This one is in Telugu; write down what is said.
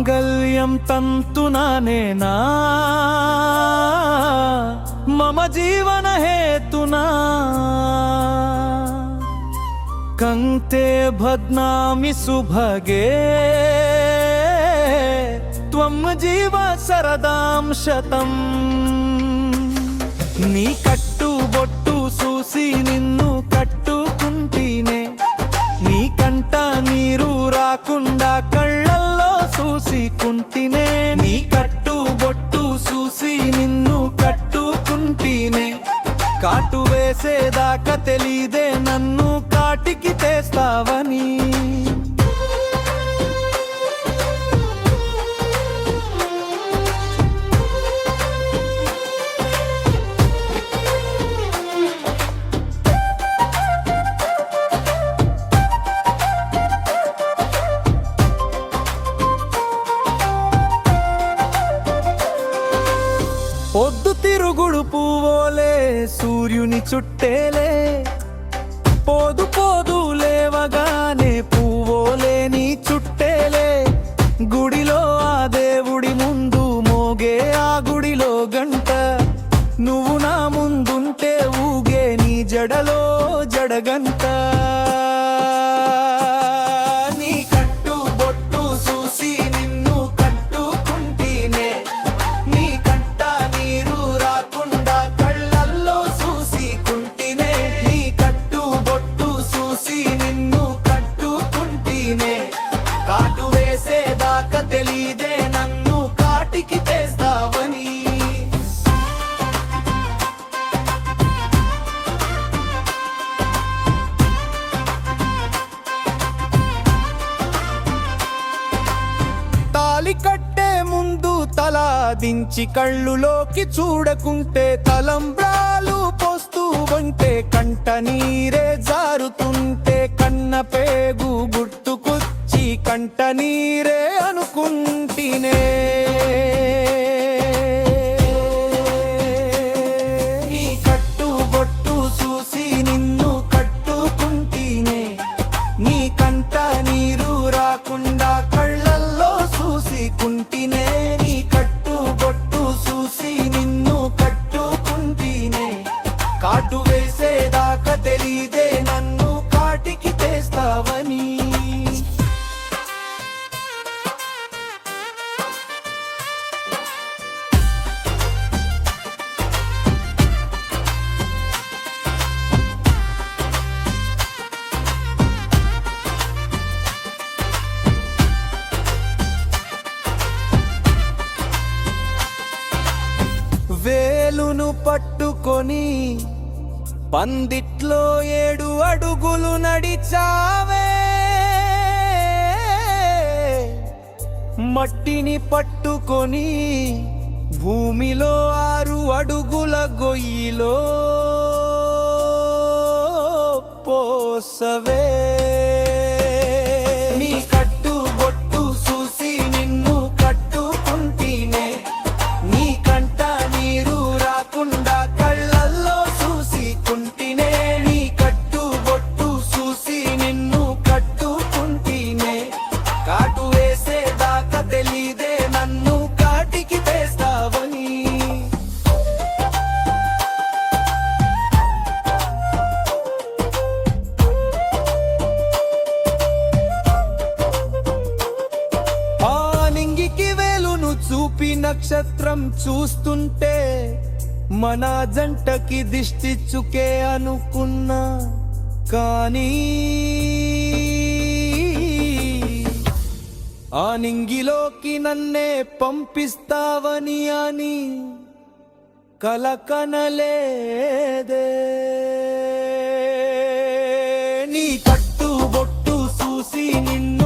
మాంగళ్యం తంతునానేనా మమ జీవన హేతునా కంతే భద్నామి సుభగే త్వం జీవ సరదాం శతం నీ కట్టు బొట్టు చూసి నిన్ను కట్టుకుంటేనే నీ కంట నీరు రాకుండా కళ్ళల్లో చూసికుంటేనే నీ కట్టు బొట్టు చూసి నిన్ను కట్టుకుంటేనే కాటు వేసేదాకా తెలీదే నన్ను కాటికి తెస్తావని పొద్దు తిరుగుడు పువ్వోలే సూర్యుని చుట్టేలే పోదు పోదు లేవగానే పువ్వోలే నీ చుట్టేలే గుడిలో ఆ దేవుడి ముందు మోగే ఆ గుడిలో గంట నువ్వు నా ముందుంటే ఊగే నీ జడలో జడగంట కాటు వేసేదాకా తెలీదే నన్ను కాటికి తెస్తావని తాలి కట్టే ముందు తల దించి కళ్ళులోకి చూడకుంటే తలంబ్రాలు పోస్తూ ఉంటే కంట నీరే జారుతుంటే కన్న పేగు గుర్తుకొచ్చి కంట నీరే అనుకుంటేనే నీ కట్టు బొట్టు చూసి నిన్ను కట్టుకుంటేనే నీ కంట నీరు రాకుండా కళ్ళల్లో చూసికుంటేనే నీ కట్టు బొట్టు చూసి నిన్ను కట్టుకుంటేనే కాటు వేసేదాకా తెలీదే నన్ను కాటికి తెస్తావని వేలును పట్టుకొని పందిట్లో 7 అడుగులు నడిచావే మట్టిని పట్టుకొని భూమిలో 6 అడుగుల గొయ్యిలో పోసవే నీ కట్టు బొట్టు చూసి నిన్ను కట్టుకుంటేనే నీ కంట నీరు రాకుండా కళ్ళల్లో చూసికుంటేనే నీ కట్టు బొట్టు చూసి నిన్ను కట్టుకుంటేనే కాటు వేసేదాకా తెలీదే నన్ను కాటికి తెస్తావని చూపి నక్షత్రం చూస్తుంటే మన జంటకి దిష్టి చుకే అనుకున్నా కానీ ఆ నింగిలోకి నన్నే పంపిస్తావని అని కలకనలేదే నీ కట్టు బొట్టు చూసి నిన్ను